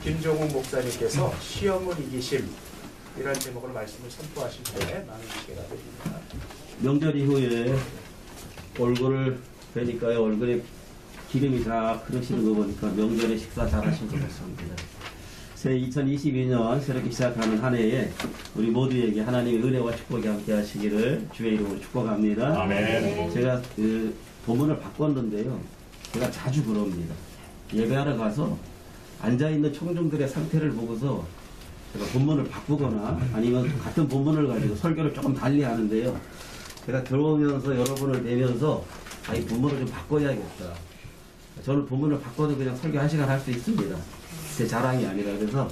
김종욱 목사님께서 시험을 이기심 이라는 제목으로 말씀을 선포하실 때 많은 기회가 됩니다. 명절 이후에 얼굴을 뵈니까요, 얼굴에 기름이 다 흐르시는 거 보니까 명절에 식사 잘 하신 것 같습니다. 새 2022년 새롭게 시작하는 한 해에 우리 모두에게 하나님의 은혜와 축복이 함께 하시기를 주의 이름으로 축복합니다. 아멘. 제가 그 본문을 바꿨는데요, 제가 자주 그럽니다. 예배하러 가서 앉아있는 청중들의 상태를 보고서 제가 본문을 바꾸거나 아니면 같은 본문을 가지고 설교를 조금 달리 하는데요, 제가 들어오면서 여러분을 뵈면서 이 본문을 좀 바꿔야겠다. 저는 본문을 바꿔도 그냥 설교 1시간 할 수 있습니다. 제 자랑이 아니라. 그래서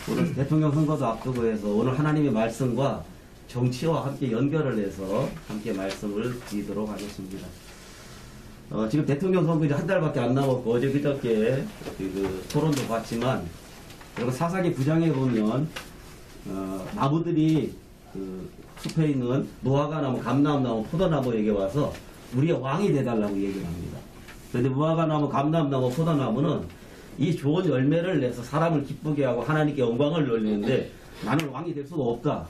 오늘 대통령 선거도 앞두고 해서 오늘 하나님의 말씀과 정치와 함께 연결을 해서 함께 말씀을 드리도록 하겠습니다. 지금 대통령 선거 이제 한 달밖에 안 남았고 어제 그저께 그 토론도 봤지만, 그리고 사사기 9장에 보면 나무들이 그 숲에 있는 무화과나무, 감람나무, 포도나무에게 와서 우리의 왕이 되달라고 얘기를 합니다. 그런데 무화과나무, 감람나무, 포도나무는 이 좋은 열매를 내서 사람을 기쁘게 하고 하나님께 영광을 돌리는데 나는 왕이 될 수가 없다.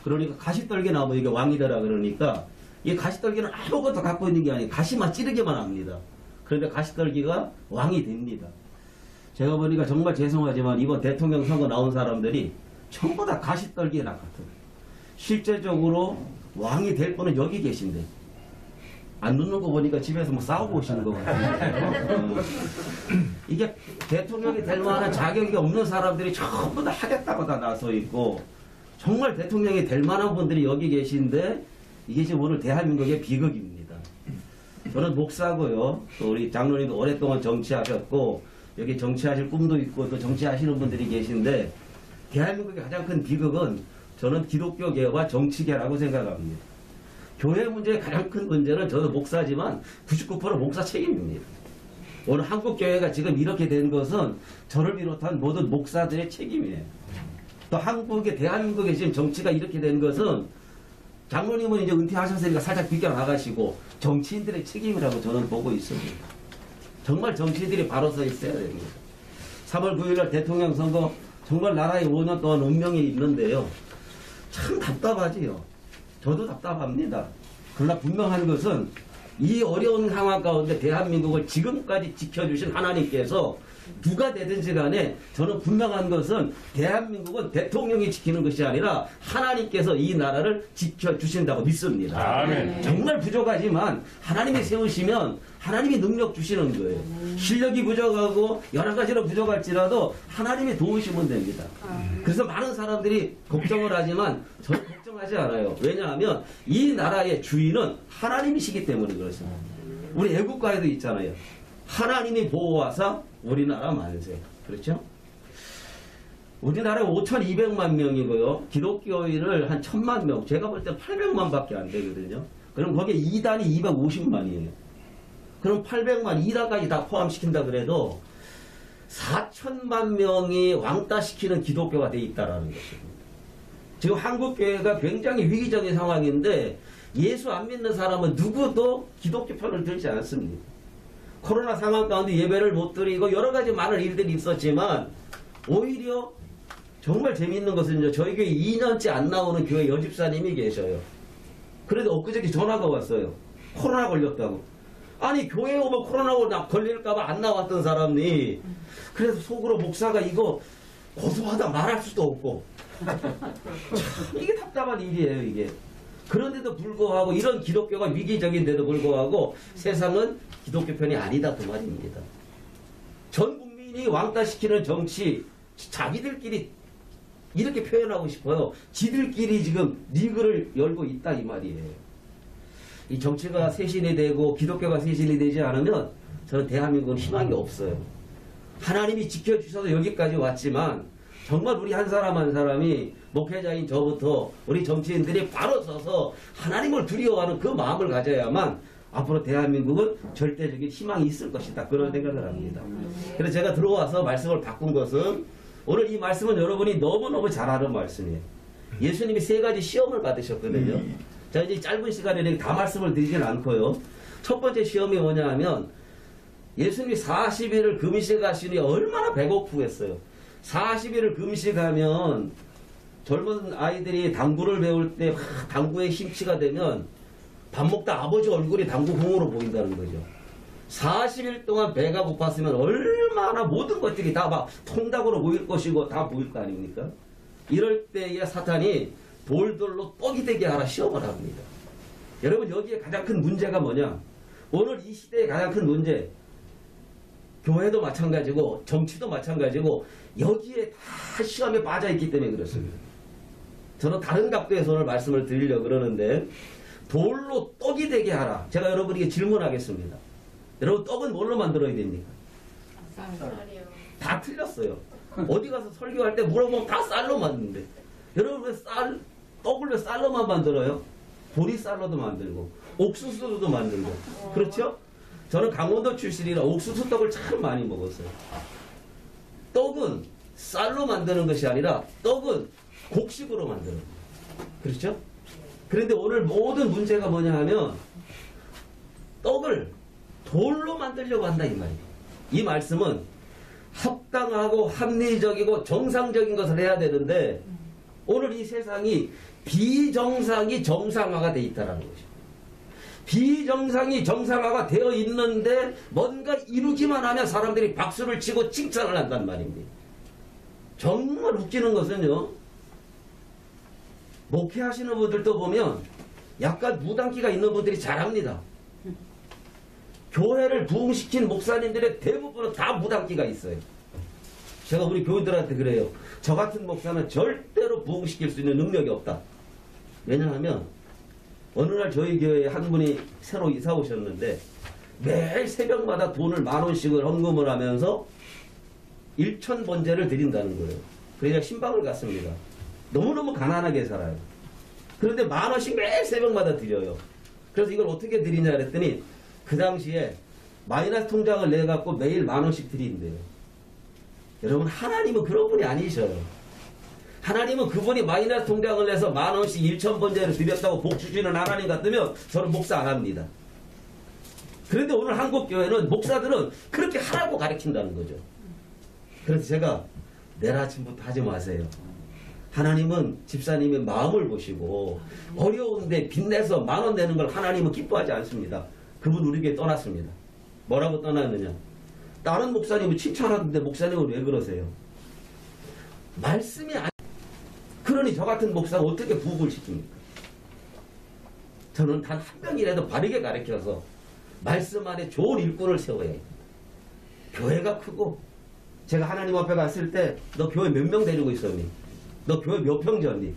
그러니까 가시떨기 나무에게 왕이 되라 그러니까 이 가시떨기는 아무것도 갖고 있는 게 아니에요. 가시만 찌르기만 합니다. 그런데 가시떨기가 왕이 됩니다. 제가 보니까 정말 죄송하지만 이번 대통령 선거 나온 사람들이 전부 다 가시떨기에 같아요. 실제적으로 왕이 될 분은 여기 계신데 안 눕는 거 보니까 집에서 뭐 싸우고 오시는 것 같아요. 이게 대통령이 될 만한 자격이 없는 사람들이 전부 다 하겠다고 다 나서 있고, 정말 대통령이 될 만한 분들이 여기 계신데 이게 지금 오늘 대한민국의 비극입니다. 저는 목사고요. 또 우리 장로님도 오랫동안 정치하셨고 여기 정치하실 꿈도 있고 또 정치하시는 분들이 계신데, 대한민국의 가장 큰 비극은 저는 기독교계와 정치계라고 생각합니다. 교회 문제의 가장 큰 문제는 저도 목사지만 99% 목사 책임입니다. 오늘 한국교회가 지금 이렇게 된 것은 저를 비롯한 모든 목사들의 책임이에요. 또 한국의, 대한민국의 지금 정치가 이렇게 된 것은 장로님은 이제 은퇴하셨으니까 살짝 비껴나가시고 정치인들의 책임이라고 저는 보고 있습니다. 정말 정치인들이 바로 서 있어야 됩니다. 3월 9일날 대통령 선거, 정말 나라에 5년 동안 운명이 있는데요, 참 답답하지요. 저도 답답합니다. 그러나 분명한 것은 이 어려운 상황 가운데 대한민국을 지금까지 지켜주신 하나님께서 누가 되든지 간에 저는 분명한 것은 대한민국은 대통령이 지키는 것이 아니라 하나님께서 이 나라를 지켜주신다고 믿습니다. 아멘. 정말 부족하지만 하나님이 세우시면 하나님이 능력 주시는 거예요. 실력이 부족하고 여러 가지로 부족할지라도 하나님이 도우시면 됩니다. 그래서 많은 사람들이 걱정을 하지만 저는 걱정하지 않아요. 왜냐하면 이 나라의 주인은 하나님이시기 때문에 그렇습니다. 우리 애국가에도 있잖아요. 하나님이 보호하사 우리나라 만세. 그렇죠? 우리나라에 5,200만 명이고요. 기독교인을 한 1,000만 명. 제가 볼 때 800만 밖에 안 되거든요. 그럼 거기에 2단이 250만이에요. 그럼 800만, 2단까지 다 포함시킨다 그래도 4천만 명이 왕따시키는 기독교가 돼 있다라는 것입니다. 지금 한국교회가 굉장히 위기적인 상황인데 예수 안 믿는 사람은 누구도 기독교 편을 들지 않습니다. 코로나 상황 가운데 예배를 못 드리고 여러 가지 많은 일들이 있었지만 오히려 정말 재미있는 것은 이제 저희 교회 2년째 안 나오는 교회 여집사님이 계셔요. 그래도 엊그저께 전화가 왔어요. 코로나 걸렸다고. 아니 교회에 오면 코로나 걸릴까봐 안 나왔던 사람이 그래서 속으로 목사가 이거 고소하다 말할 수도 없고 참 이게 답답한 일이에요 이게. 그런데도 불구하고 이런 기독교가 위기적인데도 불구하고 세상은 기독교 편이 아니다 그 말입니다. 전 국민이 왕따시키는 정치 자기들끼리 이렇게 표현하고 싶어요. 지들끼리 지금 리그를 열고 있다 이 말이에요. 이 정치가 쇄신이 되고 기독교가 쇄신이 되지 않으면 저는 대한민국은 희망이 없어요. 하나님이 지켜주셔서 여기까지 왔지만 정말 우리 한 사람 한 사람이 목회자인 저부터 우리 정치인들이 바로 서서 하나님을 두려워하는 그 마음을 가져야만 앞으로 대한민국은 절대적인 희망이 있을 것이다. 그런 생각을 합니다. 그래서 제가 들어와서 말씀을 바꾼 것은 오늘 이 말씀은 여러분이 너무너무 잘 아는 말씀이에요. 예수님이 3가지 시험을 받으셨거든요. 자, 이제 짧은 시간에 다 말씀을 드리진 않고요. 첫 번째 시험이 뭐냐 하면 예수님이 40일을 금식하시니 얼마나 배고프겠어요. 40일을 금식하면 젊은 아이들이 당구를 배울 때 당구에 심취가 되면 밥 먹다 아버지 얼굴이 당구공으로 보인다는 거죠. 40일 동안 배가 고팠으면 얼마나 모든 것들이 다 막 통닭으로 보일 것이고 다 보일 거 아닙니까? 이럴 때에 사탄이 돌돌로 떡이 되게 하라 시험을 합니다. 여러분 여기에 가장 큰 문제가 뭐냐? 오늘 이 시대의 가장 큰 문제, 교회도 마찬가지고 정치도 마찬가지고 여기에 다 시험에 빠져있기 때문에 그렇습니다. 저는 다른 각도에서 오늘 말씀을 드리려고 그러는데 돌로 떡이 되게 하라. 제가 여러분에게 질문하겠습니다. 여러분 떡은 뭘로 만들어야 됩니까? 쌀이요. 다 틀렸어요. 어디 가서 설교할 때 물어보면 다 쌀로 만드는데 여러분 왜 떡을 왜 쌀로만 만들어요? 보리쌀로도 만들고 옥수수도 만들고 그렇죠? 저는 강원도 출신이라 옥수수 떡을 참 많이 먹었어요. 떡은 쌀로 만드는 것이 아니라 떡은 곡식으로 만드는 거예요. 그렇죠? 그런데 오늘 모든 문제가 뭐냐 하면 떡을 돌로 만들려고 한다 이 말이에요. 이 말씀은 합당하고 합리적이고 정상적인 것을 해야 되는데 오늘 이 세상이 비정상이 정상화가 돼 있다는 거죠. 비정상이 정상화가 되어 있는데 뭔가 이루기만 하면 사람들이 박수를 치고 칭찬을 한단 말입니다. 정말 웃기는 것은요. 목회하시는 분들도 보면 약간 무당기가 있는 분들이 잘합니다. 교회를 부흥시킨 목사님들의 대부분은 다 무당기가 있어요. 제가 우리 교인들한테 그래요. 저 같은 목사는 절대로 부흥시킬 수 있는 능력이 없다. 왜냐하면 어느 날 저희 교회에 한 분이 새로 이사 오셨는데 매일 새벽마다 돈을 10,000원씩을 헌금을 하면서 1,000번제를 드린다는 거예요. 그래서 신방을 갔습니다. 너무너무 가난하게 살아요. 그런데 10,000원씩 매일 새벽마다 드려요. 그래서 이걸 어떻게 드리냐 그랬더니 그 당시에 마이너스 통장을 내갖고 매일 10,000원씩 드린대요. 여러분 하나님은 그런 분이 아니셔요. 하나님은 그분이 마이너스 통장을 내서 10,000원씩 1,000번제를 드렸다고 복 주시는 하나님 같으면 저는 목사 안 합니다. 그런데 오늘 한국교회는 목사들은 그렇게 하라고 가르친다는 거죠. 그래서 제가 내일 아침부터 하지 마세요. 하나님은 집사님의 마음을 보시고 어려운데 빚내서 10,000원 내는 걸 하나님은 기뻐하지 않습니다. 그분 우리 교회 떠났습니다. 뭐라고 떠났느냐? 다른 목사님은 칭찬하는데 목사님은 왜 그러세요? 말씀이 아니. 그러니 저 같은 목사가 어떻게 부흥을 시킵니까? 저는 단 한 명이라도 바르게 가르쳐서 말씀 안에 좋은 일꾼을 세워야 합니다. 교회가 크고 제가 하나님 앞에 갔을 때 너 교회 몇 명 데리고 있었니? 너 교회 몇 평 졌니?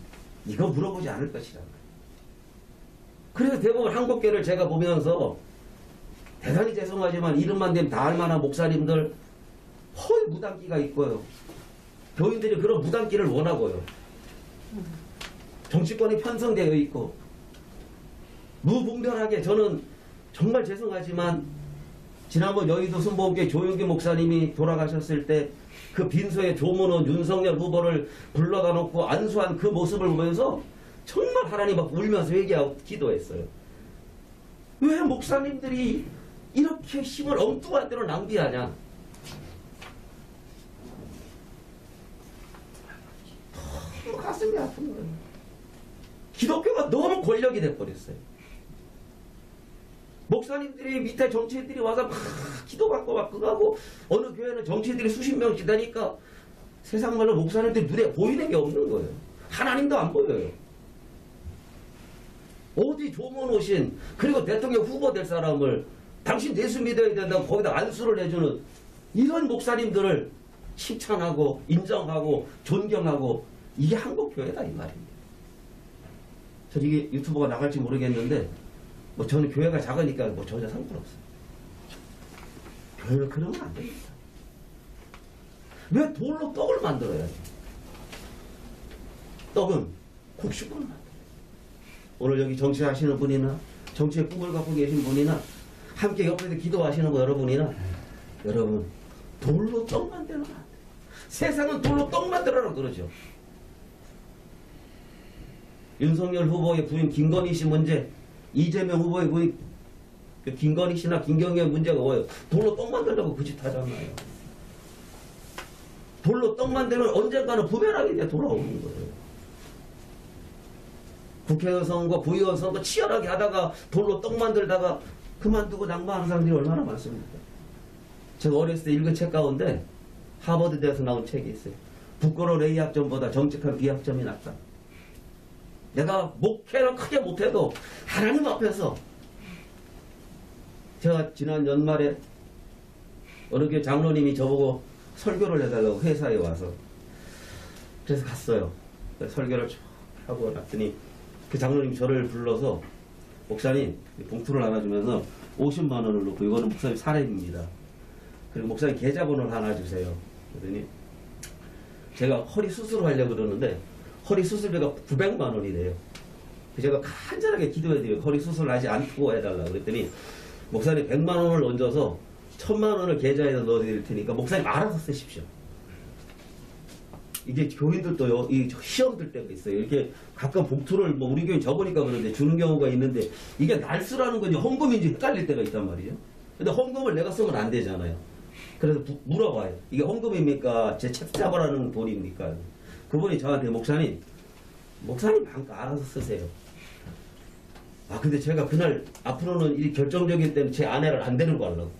이거 물어보지 않을 것이라. 그래서 대부분 한국교회를 제가 보면서 대단히 죄송하지만 이름만 되면 다 알만한 목사님들 허위 무당기가 있고요. 교인들이 그런 무당기를 원하고요. 정치권이 편성되어 있고 무분별하게 저는 정말 죄송하지만 지난번 여의도 순복음교회 조용기 목사님이 돌아가셨을 때 그 빈소에 조문원 윤석열 후보를 불러다 놓고 안수한 그 모습을 보면서 정말 하나님 앞에 울면서 회개하고 기도했어요. 왜 목사님들이 이렇게 힘을 엉뚱한 대로 낭비하냐? 너무 가슴이 아픈 거예요. 기독교가 너무 권력이 돼버렸어요. 목사님들이 밑에 정치인들이 와서 막 기도받고 막 그거하고 어느 교회는 정치인들이 수십 명씩 되니까 세상 말로 목사님들이 눈에 보이는 게 없는 거예요. 하나님도 안 보여요. 어디 조문 오신 그리고 대통령 후보 될 사람을 당신 예수 믿어야 된다고 거기다 안수를 해주는 이런 목사님들을 칭찬하고 인정하고 존경하고 이게 한국교회다 이 말입니다. 저 이게 유튜브가 나갈지 모르겠는데 뭐 저는 교회가 작으니까 뭐 전혀 상관없어요. 교회를 그러면 안 됩니다. 왜 돌로 떡을 만들어야 돼? 떡은 곡식으로 만들어요. 오늘 여기 정치하시는 분이나 정치의 꿈을 갖고 계신 분이나 함께 옆에서 기도하시는 거 여러분이나 여러분 돌로 떡 만들어라. 세상은 돌로 떡 만들어라 그러죠. 윤석열 후보의 부인 김건희 씨 문제, 이재명 후보의 부인 그 김건희 씨나 김경의 문제가 뭐예요? 돌로 떡 만들려고 그 짓 하잖아요. 돌로 떡 만들면 언젠가는 부메랑이 돼 돌아오는 거예요. 국회의원 선거, 부의원 선거 치열하게 하다가 돌로 떡 만들다가 그만두고 낙마하는 사람들이 얼마나 많습니까? 제가 어렸을 때 읽은 책 가운데 하버드대에서 나온 책이 있어요. 부끄러운 A학점보다 정직한 B학점이 낫다. 내가 목회를 크게 못해도 하나님 앞에서 제가 지난 연말에 어느 교회 장로님이 저보고 설교를 해달라고 회사에 와서 그래서 갔어요. 설교를 쭉 하고 났더니 그 장로님이 저를 불러서 목사님 봉투를 나눠주면서 50만 원을 넣고 이거는 목사님 사례입니다. 그리고 목사님 계좌번호를 하나 주세요. 그러더니 제가 허리 수술을 하려고 그러는데 허리 수술비가 900만 원이래요. 제가 간절하게 기도해드려요. 허리 수술을 하지 않고 해달라고 그랬더니 목사님 100만 원을 얹어서 1000만 원을 계좌에 넣어드릴 테니까 목사님 알아서 쓰십시오. 이게 교인들도요, 이 시험 들 때가 있어요. 이렇게 가끔 봉투를 뭐 우리 교인 적으니까 그런데 주는 경우가 있는데 이게 날수라는 건지 헌금인지 헷갈릴 때가 있단 말이에요. 근데 헌금을 내가 쓰면 안 되잖아요. 그래서 물어봐요. 이게 헌금입니까? 제 책 잡으라는 돈입니까? 그분이 저한테 목사님 방금 알아서 쓰세요. 아 근데 제가 그날 앞으로는 이 결정적인 때는 제 아내를 안 데리고 가려고.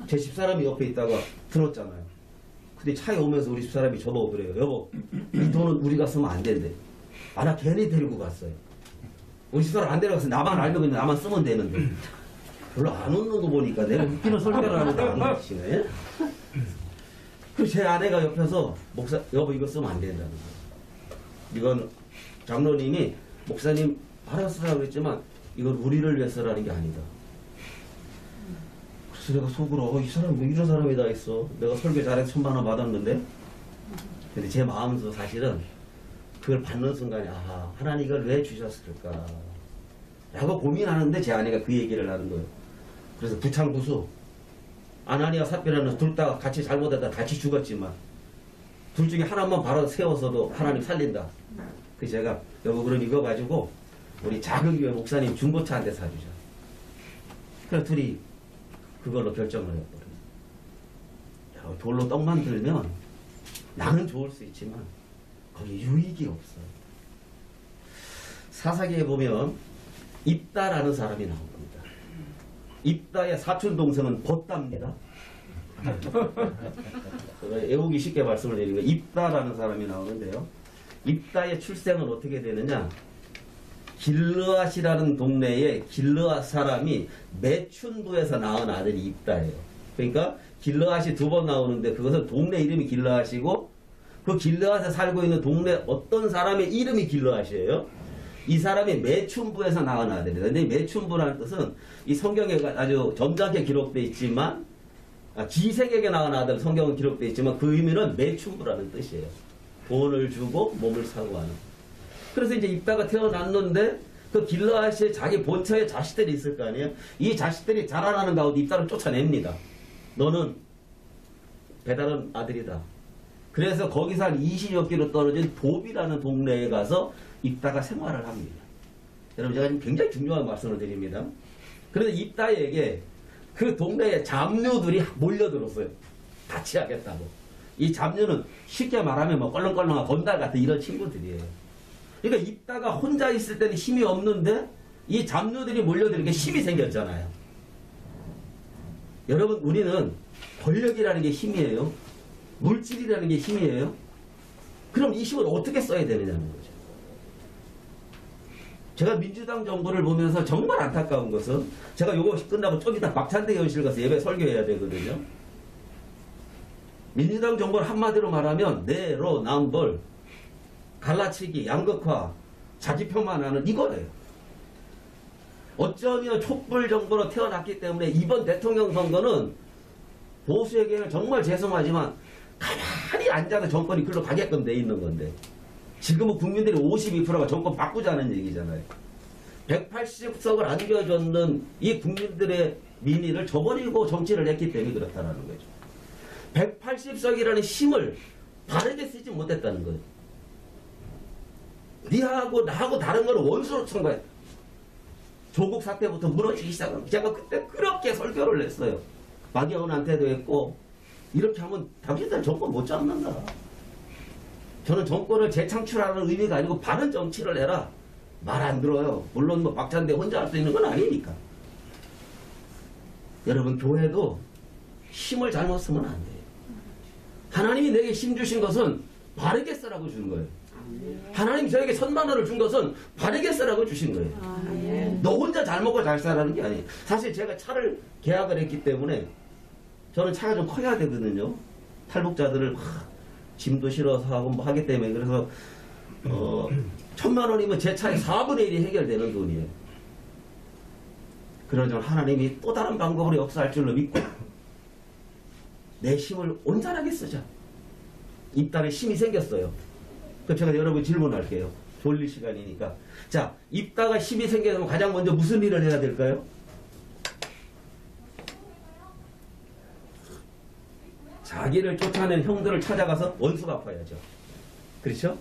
제 집사람이 옆에 있다가 들었잖아요. 근데 차에 오면서 우리 집사람이 저보고 그래요. 여보 이 돈은 우리가 쓰면 안 된대. 아 나 괜히 데리고 갔어요. 우리 집사람 안 데려가서 나만 알면 그냥 나만 쓰면 되는데. 별로 안 웃는 거 보니까 내가 웃기는 설교를 하는데 안 웃기시네. 그리고 제 아내가 옆에서 여보 이거 쓰면 안 된다는 거예요. 이건 장로님이 목사님 알아서 쓰라고 그랬지만 이건 우리를 위해서라는 게 아니다. 그래서 내가 속으로 이 사람 왜 이런 사람이 다 있어. 내가 설교 잘해서 1000만 원 받았는데. 근데 제 마음도 사실은 그걸 받는 순간에 아하 하나님 이걸 왜 주셨을까 라고 고민하는데 제 아내가 그 얘기를 하는 거예요. 그래서 부창부수 아나니아 삽비라는 둘 다 같이 잘못하다 같이 죽었지만 둘 중에 하나만 바로 세워서도 하나님 살린다. 그래서 제가 여보 그럼 이거 가지고 우리 작은 교회 목사님 중고차 한 대 사주자. 그래서 둘이 그걸로 결정을 해버려요. 돌로 떡 만들면 나는 좋을 수 있지만 거기 유익이 없어요. 사사기에 보면 입다라는 사람이 나옵니다. 입다의 사촌 동생은 벗답니다. 애우기 쉽게 말씀을 드리는 거예요. 입다라는 사람이 나오는데요. 입다의 출생은 어떻게 되느냐? 길르앗이라는 동네에 길르앗 사람이 매춘부에서 낳은 아들이 입다예요. 그러니까 길르앗이 2번 나오는데 그것은 동네 이름이 길르앗이고 그 길르앗에 살고 있는 동네 어떤 사람의 이름이 길르앗이에요. 이 사람이 매춘부에서 낳은 아들이에요. 근데 매춘부라는 뜻은 이 성경에 아주 점잖게 기록되어 있지만 기생에게 낳은 아들 성경은 기록되어 있지만 그 의미는 매춘부라는 뜻이에요. 돈을 주고 몸을 사고 하는. 그래서 이제 입다가 태어났는데 그 길르앗에 자기 본처에 자식들이 있을 거 아니에요. 이 자식들이 자라나는 가운데 입다를 쫓아냅니다. 너는 배다른 아들이다. 그래서 거기서 한 20여 킬로 떨어진 봅이라는 동네에 가서 입다가 생활을 합니다. 여러분 제가 지금 굉장히 중요한 말씀을 드립니다. 그런데 입다에게 그 동네에 잡류들이 몰려들었어요. 같이 하겠다고. 이 잡류는 쉽게 말하면 뭐 껄렁껄렁한 건달 같은 이런 친구들이에요. 그러니까 입다가 혼자 있을 때는 힘이 없는데 이 잡류들이 몰려들게 힘이 생겼잖아요. 여러분 우리는 권력이라는 게 힘이에요. 물질이라는 게 힘이에요. 그럼 이 힘을 어떻게 써야 되느냐는 거죠. 제가 민주당 정부를 보면서 정말 안타까운 것은 제가 요거 끝나고 좀 이따 박찬대 의원실 가서 예배 설교해야 되거든요. 민주당 정부를 한마디로 말하면 내로남불, 갈라치기, 양극화, 자기표만 하는 이거예요. 어쩌면 촛불 정부로 태어났기 때문에 이번 대통령 선거는 보수에게는 정말 죄송하지만 가만히 앉아서 정권이 글로 가게끔 돼 있는 건데 지금은 국민들이 52%가 정권 바꾸자는 얘기잖아요. 180석을 안겨줬는 이 국민들의 민의를 저버리고 정치를 했기 때문에 그렇다는 거죠. 180석이라는 힘을 바르게 쓰지 못했다는 거예요. 니하고 나하고 다른 거는 원수로 친 거예요. 조국 사태부터 무너지기 시작합니다. 제가 그때 그렇게 설교를 했어요. 박영훈한테도 했고, 이렇게 하면 당신들 정권 못 잡는다. 저는 정권을 재창출하는 의미가 아니고 바른 정치를 해라. 말 안 들어요. 물론 뭐 박찬대 혼자 할 수 있는 건 아니니까. 여러분, 교회도 힘을 잘못 쓰면 안 돼요. 하나님이 내게 힘 주신 것은 바르게 쓰라고 주는 거예요. 하나님 저에게 1,000만 원을 준 것은 바르게 쓰라고 주신 거예요. 너 혼자 잘 먹고 잘 살라는 게 아니에요. 사실 제가 차를 계약을 했기 때문에 저는 차가 좀 커야 되거든요. 탈북자들을 막 짐도 실어서 하고 뭐 하기 때문에. 그래서 1,000만 원이면 제 차의 4분의 1이 해결되는 돈이에요. 그러나 하나님이 또 다른 방법으로 역사할 줄로 믿고 내 힘을 온전하게 쓰자. 입단에 힘이 생겼어요. 그럼 제가 여러분 질문할게요. 졸릴 시간이니까. 자, 입다가 힘이 생기면 가장 먼저 무슨 일을 해야 될까요? 자기를 쫓아낸 형들을 찾아가서 원수 갚아야죠. 그렇죠?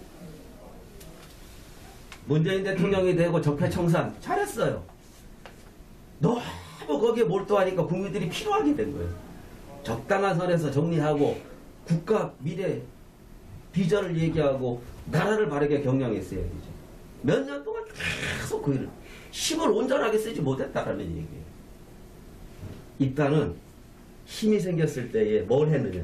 문재인 대통령이 되고 적폐청산 잘했어요. 너무 거기에 몰두하니까 국민들이 필요하게 된 거예요. 적당한 선에서 정리하고 국가 미래 비전을 얘기하고 나라를 바르게 경영했어야 되죠. 몇 년 동안 계속 그 일을 힘을 온전하게 쓰지 못했다라는 얘기예요. 입단은 힘이 생겼을 때에 뭘 했느냐.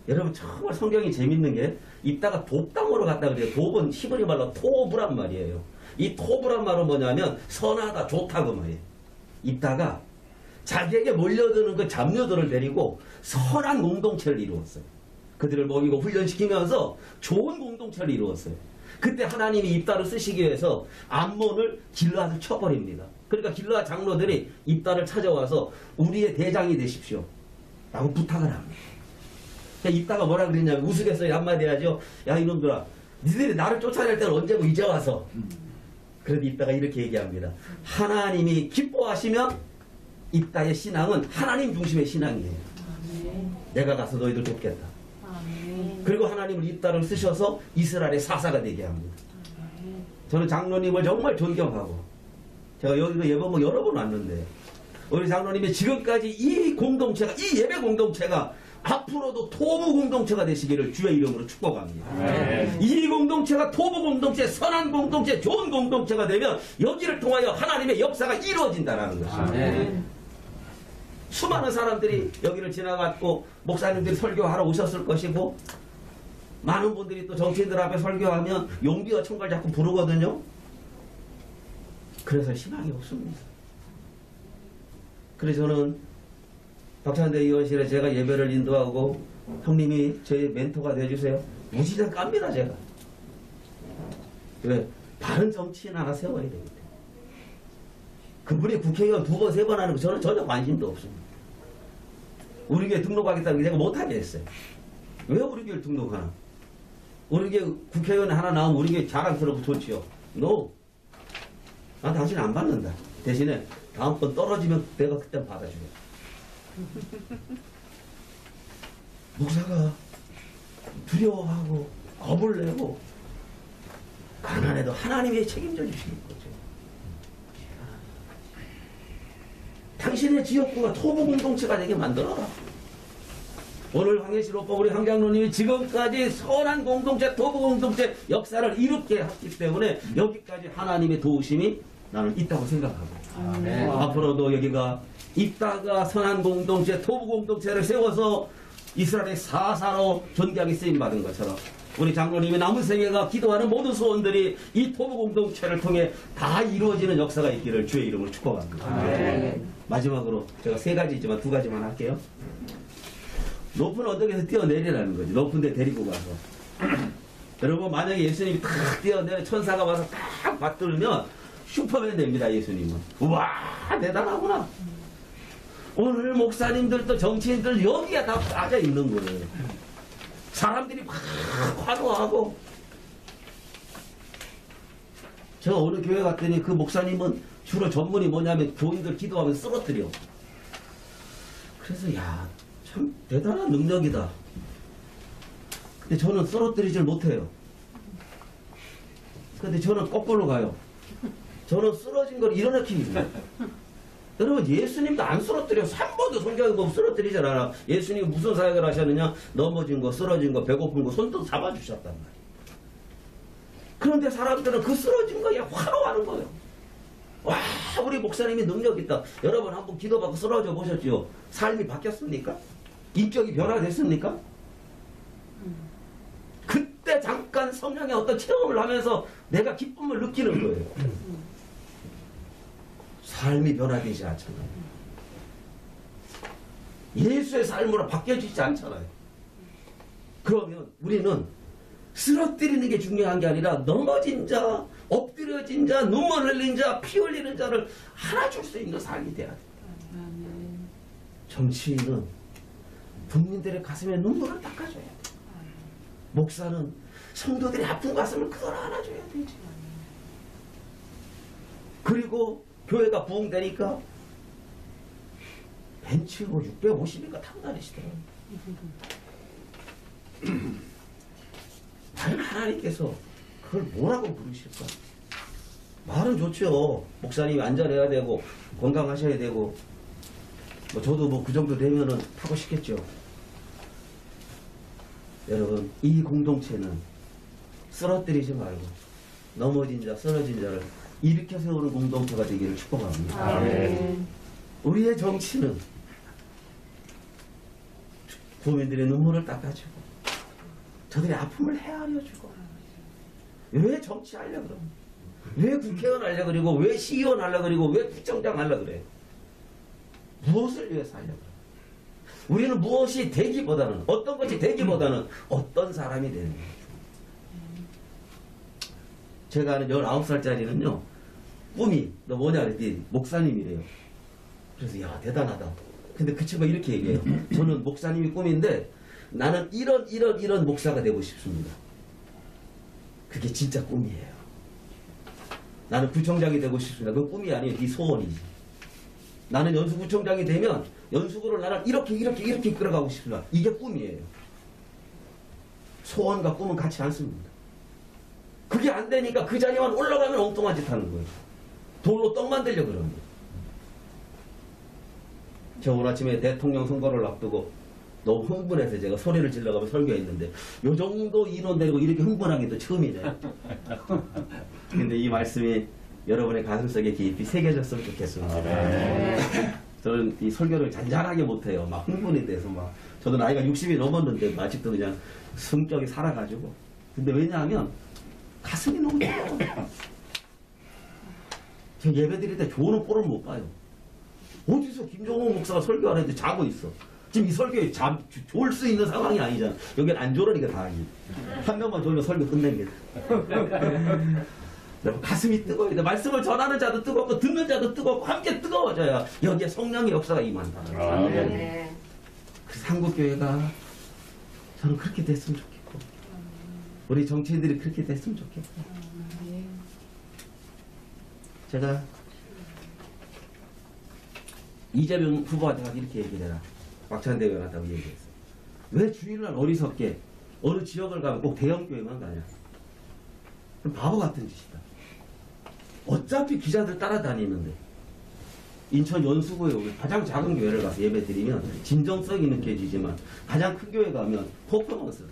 여러분 정말 성경이 재밌는 게 입다가 돕당으로 갔다 그래요. 돕은 히브리 말로 토부란 말이에요. 이 토부란 말은 뭐냐면 선하다 좋다 그 말이에요. 입다가 자기에게 몰려드는 그 잡녀들을 데리고 선한 공동체를 이루었어요. 그들을 먹이고 훈련시키면서 좋은 공동체를 이루었어요. 그때 하나님이 입다를 쓰시기 위해서 암몬을 길르앗을 쳐버립니다. 그러니까 길르앗 장로들이 입다를 찾아와서 우리의 대장이 되십시오 라고 부탁을 합니다. 입다가 뭐라 그랬냐면 우스갯소리 한마디 하죠. 야 이놈들아, 니들이 나를 쫓아낼 때는 언제고 이제 와서. 그래도 입다가 이렇게 얘기합니다. 하나님이 기뻐하시면 입다의 신앙은 하나님 중심의 신앙이에요. 내가 가서 너희들 돕겠다. 그리고 하나님을 입다를 쓰셔서 이스라엘의 사사가 되게 합니다. 저는 장로님을 정말 존경하고, 제가 여기도 예배목 여러 번 왔는데 우리 장로님이 지금까지 이 공동체가, 이 예배 공동체가 앞으로도 토부 공동체가 되시기를 주의 이름으로 축복합니다. 이 공동체가 토부 공동체, 선한 공동체, 좋은 공동체가 되면 여기를 통하여 하나님의 역사가 이루어진다는 것입니다. 수많은 사람들이 여기를 지나갔고 목사님들이 설교하러 오셨을 것이고, 많은 분들이 또 정치인들 앞에 설교하면 용비와 총괄 자꾸 부르거든요. 그래서 희망이 없습니다. 그래서 저는 박찬대 의원실에 제가 예배를 인도하고 형님이 제 멘토가 되어주세요. 무지장 깝니다 제가. 왜? 바른 정치인 하나 세워야 되기 때문에. 그분이 국회의원 2번, 3번 하는 거 저는 전혀 관심도 없습니다. 우리 교회 등록하겠다고 제가 못하게 했어요. 왜 우리 교회를 등록하나? 우리 교회 국회의원 하나 나오면 우리 교회 자랑스럽고 좋지요. No. 난 당신 안 받는다. 대신에 다음번 떨어지면 내가 그때 받아주겠다. 목사가 두려워하고 겁을 내고 가난해도 하나님이 책임져 주시는 거죠. 당신의 지역구가 토부 공동체가 되게 만들어라. 오늘 황혜실 오빠 우리 황장로님이 지금까지 선한 공동체, 토부 공동체 역사를 이롭게 했기 때문에 여기까지 하나님의 도우심이 나는 있다고 생각하고, 앞으로도 여기가 입다가 선한 공동체, 토부 공동체를 세워서 이스라엘의 사사로 존귀하게 쓰임받은 것처럼 우리 장로님의 남은 생애가 기도하는 모든 소원들이 이 토부 공동체를 통해 다 이루어지는 역사가 있기를 주의 이름으로 축복합니다. 마지막으로 제가 3가지지만 2가지만 할게요. 높은 언덕에서 뛰어내리라는 거지. 높은 데 데리고 가서. 여러분 만약에 예수님이 탁 뛰어내려 천사가 와서 딱 받들면 슈퍼맨 됩니다. 예수님은. 우와 대단하구나. 오늘 목사님들도 정치인들 여기에 다 빠져 있는 거예요. 사람들이 막 환호하고. 제가 어느 교회 갔더니 그 목사님은 주로 전문이 뭐냐면 교인들 기도하면 쓰러뜨려. 그래서 야 참 대단한 능력이다. 근데 저는 쓰러뜨리질 못해요. 근데 저는 거꾸로 가요. 저는 쓰러진 걸 일어나기 힘들어요. 여러분 예수님도 안 쓰러뜨려서 한 번도 성경에 보면 쓰러뜨리지 않아. 예수님이 무슨 사역을 하셨느냐? 넘어진 거, 쓰러진 거, 배고픈 거 손도 잡아주셨단 말이에요. 그런데 사람들은 그 쓰러진 거에 화로하는 거예요. 와, 우리 목사님이 능력 있다. 여러분 한번 기도받고 쓰러져 보셨죠? 삶이 바뀌었습니까? 인격이 변화됐습니까? 그때 잠깐 성령의 어떤 체험을 하면서 내가 기쁨을 느끼는 거예요. 삶이 변화되지 않잖아요. 예수의 삶으로 바뀌어지지 않잖아요. 그러면 우리는 쓰러뜨리는 게 중요한 게 아니라 넘어진 자, 엎드려진 자, 눈물 흘린 자, 피 흘리는 자를 안아줄 수 있는 삶이 돼야 돼요. 정치인은 국민들의 가슴에 눈물을 닦아줘야 돼요. 목사는 성도들의 아픈 가슴을 그대로 안아줘야 되지. 그리고 교회가 부흥되니까 벤츠고 650인가 타고 다니시더라고요. 과연 하나님께서 그걸 뭐라고 부르실까? 말은 좋죠. 목사님이 안전해야 되고 건강하셔야 되고 뭐 저도 뭐 그 정도 되면은 타고 싶겠죠. 여러분 이 공동체는 쓰러뜨리지 말고 넘어진 자, 쓰러진 자를 일으켜 세우는 공동체가 되기를 축복합니다. 우리의 정치는 국민들의 눈물을 닦아주고 저들의 아픔을 헤아려주고 왜 정치하려 그러면 왜 국회의원 하려 그리고 왜 시의원 하려 그리고 왜 국정장 하려 그래? 무엇을 위해서 하려 그래? 우리는 무엇이 되기보다는 어떤 것이 되기보다는 어떤 사람이 되는 거예요. 제가 아는 19살짜리는요 꿈이 너 뭐냐 그랬더니 목사님이래요. 그래서 야 대단하다. 근데 그 친구가 이렇게 얘기해요. 저는 목사님이 꿈인데 나는 이런 목사가 되고 싶습니다. 그게 진짜 꿈이에요. 나는 구청장이 되고 싶습니다. 그건 꿈이 아니에요. 네 소원이지. 나는 연수구청장이 되면 연수구를 나는 이렇게 이끌어가고 싶습니다. 이게 꿈이에요. 소원과 꿈은 같지 않습니다. 그게 안 되니까 그 자리만 올라가면 엉뚱한 짓 하는 거예요. 돌로 떡 만들려고 그러는 거예요. 저 오늘 아침에 대통령 선거를 앞두고 너무 흥분해서 제가 소리를 질러가며 설교했는데 요 정도 인원 데리고 이렇게 흥분한 게 또 처음이네요. 근데 이 말씀이 여러분의 가슴속에 깊이 새겨졌으면 좋겠습니다. 저는 이 설교를 잔잔하게 못해요. 막 흥분이 돼서 막 저도 나이가 60이 넘었는데 아직도 그냥 성격이 살아가지고. 근데 왜냐하면 가슴이 너무 뜨거워요. 제가 예배 드릴 때 좋은 꼴을 못 봐요. 어디서 김종호 목사가 설교 안 했는데 자고 있어. 지금 이 설교에 졸 수 있는 상황이 아니잖아. 여긴 안 졸으니까 다행이에요. 한 명만 졸면 설교 끝냅니다. 여러분 가슴이 뜨거워야 돼. 말씀을 전하는 자도 뜨겁고 듣는 자도 뜨겁고 함께 뜨거워져야 여기에 성령의 역사가 임한다. 그래서 한국교회가 저는 그렇게 됐으면 좋겠고 우리 정치인들이 그렇게 됐으면 좋겠고 제가 이재명 후보한테 이렇게 얘기를 해라. 막찬대회 갔다고 얘기했어요. 왜 주일날 어리석게 어느 지역을 가면 꼭 대형교회만 가냐. 그럼 바보 같은 짓이다. 어차피 기자들 따라다니는데 인천 연수구에 가장 작은 교회를 가서 예배 드리면 진정성이 느껴지지만 가장 큰 교회 가면 퍼포먼스다.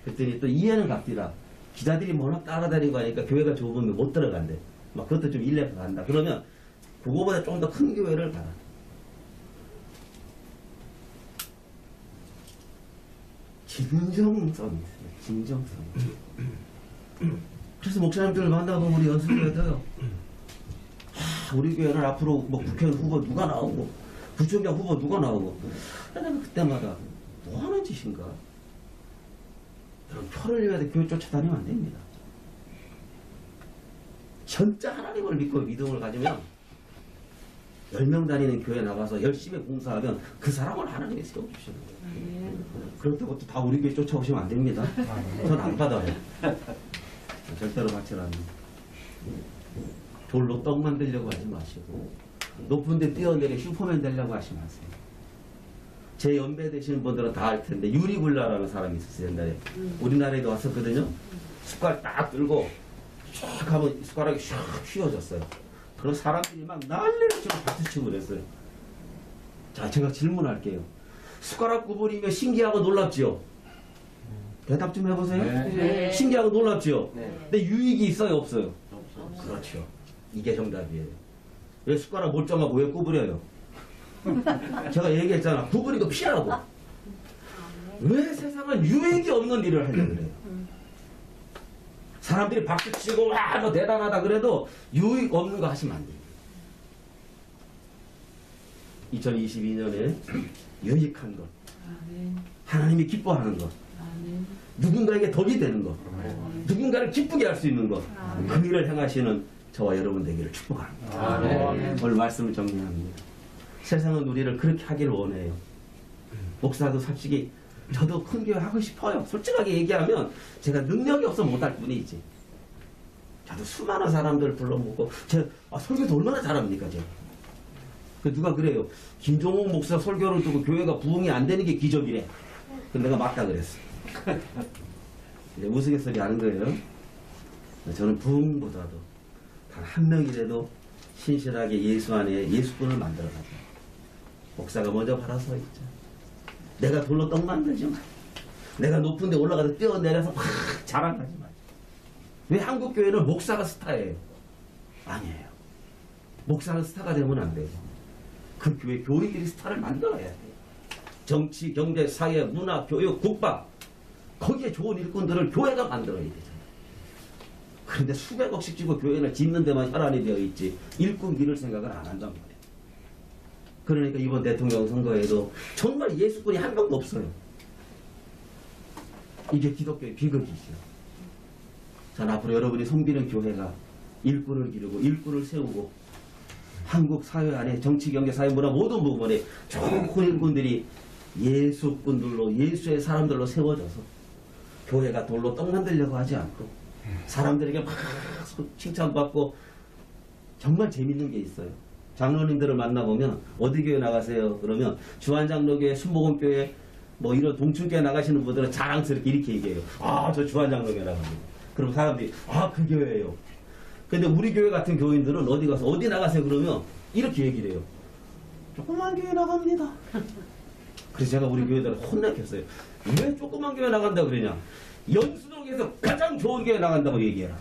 그랬더니 또 이해는 갑디다. 기자들이 워낙 따라다니고 하니까 교회가 좁으면 못 들어간대. 막 그것도 좀 일레가 간다. 그러면 그거보다 좀 더 큰 교회를 가라. 진정성이 있어요. 진정성. 그래서 목사님들을 만나보면 우리 연수교회도요. 우리 교회는 앞으로 뭐 국회의원 후보 누가 나오고 부총장 후보 누가 나오고 내가 그때마다 뭐 하는 짓인가? 여러분 표를 위해 교회 쫓아다니면 안 됩니다. 진짜 하나님을 믿고 믿음을 가지면 10명 다니는 교회 나가서 열심히 공사하면 그 사람을 하나님이 세워주시는 거예요. 그렇다고 또 다 우리 교회 쫓아오시면 안 됩니다. 전 안 받아요. 절대로 받지 않습니다. 돌로 떡 만들려고 하지 마시고 높은 데 뛰어내려 슈퍼맨 되려고 하지 마세요. 제 연배 되시는 분들은 다 알 텐데 유리굴라라는 사람이 있었어요. 옛날에 우리나라에도 왔었거든요. 숟갈 딱 들고 쫙 하면 숟가락이 샥 휘어졌어요. 그런 사람들이 막 난리를 치고 박수치고 그랬어요. 자, 제가 질문할게요. 숟가락 구부리면 신기하고 놀랍지요? 대답 좀 해보세요. 네. 신기하고 놀랍지요? 네. 근데 유익이 있어요, 없어요? 그렇죠. 이게 정답이에요. 왜 숟가락 멀쩡하고 왜 구부려요? 제가 얘기했잖아. 구부리고 피라고. 왜 세상은 유익이 없는 일을 하려고 그래요? 사람들이 박수치고 와, 너 대단하다 그래도 유익 없는 거 하시면 안 돼요. 2022년에 유익한 것, 하나님이 기뻐하는 것, 누군가에게 덕이 되는 것, 누군가를 기쁘게 할 수 있는 것, 그 일을 행하시는 저와 여러분 되기를 축복합니다. 오늘 말씀을 정리합니다. 세상은 우리를 그렇게 하기를 원해요. 목사도 솔직히 저도 큰 교회 하고 싶어요. 솔직하게 얘기하면 제가 능력이 없어 못할 뿐이지. 저도 수많은 사람들 불러모고 제가 설교도 얼마나 잘합니까 제가. 누가 그래요. 김종옥 목사 설교를 듣고 교회가 부흥이 안 되는 게 기적이래. 근데 내가 맞다 그랬어. 이제 우스갯소리 하는 거예요. 저는 부흥보다도 단 한 명이라도 신실하게 예수 안에 예수꾼을 만들어가자. 목사가 먼저 바라 서 있죠. 내가 돌로 떡 만들지 마. 내가 높은 데 올라가서 뛰어내려서 막 자랑하지 마. 왜 한국 교회는 목사가 스타예요? 아니에요. 목사는 스타가 되면 안 돼요. 그 교회 교인들이 스타를 만들어야 돼요. 정치, 경제, 사회, 문화, 교육, 국방 거기에 좋은 일꾼들을 교회가 만들어야 되잖아요. 그런데 수백억씩 주고 교회를 짓는 데만 혈안이 되어 있지 일꾼 기를 생각을 안 한단 말이에요. 그러니까 이번 대통령 선거에도 정말 예수꾼이 한 명도 없어요. 이게 기독교의 비극이죠. 자, 앞으로 여러분이 섬기는 교회가 일꾼을 기르고 일꾼을 세우고 한국 사회 안에 정치, 경제, 사회, 문화 모든 부분에 좋은 일꾼들이 예수꾼들로 예수의 사람들로 세워져서 교회가 돌로 떡 만들려고 하지 않고 사람들에게 막 칭찬받고 정말 재밌는 게 있어요. 장로님들을 만나보면 어디 교회 나가세요? 그러면 주한장로교회, 순복음교회 뭐 이런 동춘교회 나가시는 분들은 자랑스럽게 이렇게 얘기해요. 아, 저 주한장로교회 나갑니다. 그럼 사람들이 아, 그 교회예요. 근데 우리 교회 같은 교인들은 어디 가서 어디 나가세요? 그러면 이렇게 얘기를 해요. 조그만 교회 나갑니다. 그래서 제가 우리 교회들을 혼내켰어요. 왜 조그만 교회 나간다고 그러냐? 연수동에서 가장 좋은 교회 나간다고 얘기해라.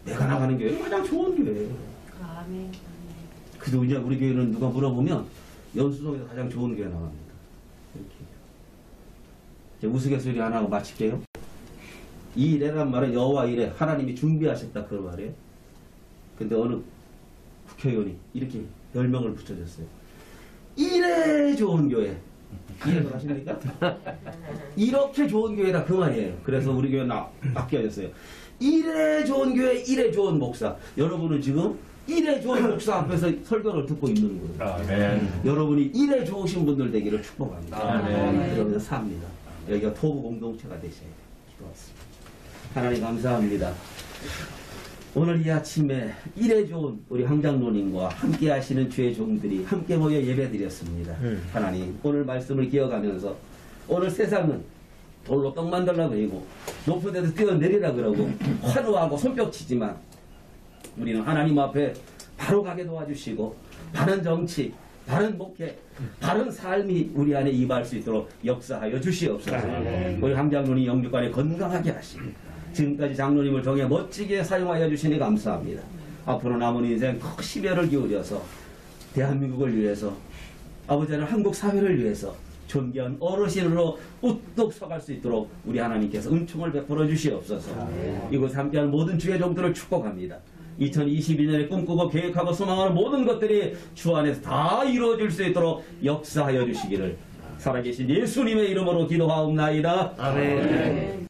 내가 나가는 교회는 가장 좋은 교회예요. 아멘. 그래서 이제 우리 교회는 누가 물어보면 연수동에서 가장 좋은 교회 나갑니다. 이렇게. 이제 우스갯소리 하나 하고 마칠게요. 이 일에란 말은 여호와 일에 하나님이 준비하셨다 그런 말이에요. 근데 어느 국회의원이 이렇게 별명을 붙여줬어요. 이래 좋은 교회. 이해가 가십니까? 이렇게 좋은 교회다 그 말이에요. 그래서 우리 교회는 바뀌어졌어요. 이래 좋은 교회, 이래 좋은 목사. 여러분은 지금 이래 좋은 목사 앞에서 설교를 듣고 있는 거예요. 아멘. 여러분이 이래 좋으신 분들 되기를 축복합니다. 아멘. 그러면서 삽니다. 여기가 토부 공동체가 되셔야 돼요. 기도하겠습니다. 하나님 감사합니다. 오늘 이 아침에 이래 좋은 우리 황장로님과 함께 하시는 주의 종들이 함께 모여 예배드렸습니다. 하나님 오늘 말씀을 기억하면서 오늘 세상은 돌로 떡 만들라고 그러고 높은 데서 뛰어내리라 그러고 환호하고 손뼉치지만 우리는 하나님 앞에 바로 가게 도와주시고 바른 정치, 바른 목회, 바른 삶이 우리 안에 임할 수 있도록 역사하여 주시옵소서. 우리 황장로님 영육간에 건강하게 하시고 지금까지 장로님을 통해 멋지게 사용하여 주시니 감사합니다. 앞으로 남은 인생 큰 심혈을 기울여서 대한민국을 위해서 아버지는 한국 사회를 위해서 존귀한 어르신으로 우뚝 서갈 수 있도록 우리 하나님께서 은총을 베풀어 주시옵소서. 이곳 함께하는 모든 주의 종들을 축복합니다. 2022년에 꿈꾸고 계획하고 소망하는 모든 것들이 주 안에서 다 이루어질 수 있도록 역사하여 주시기를 살아계신 예수님의 이름으로 기도하옵나이다. 아멘.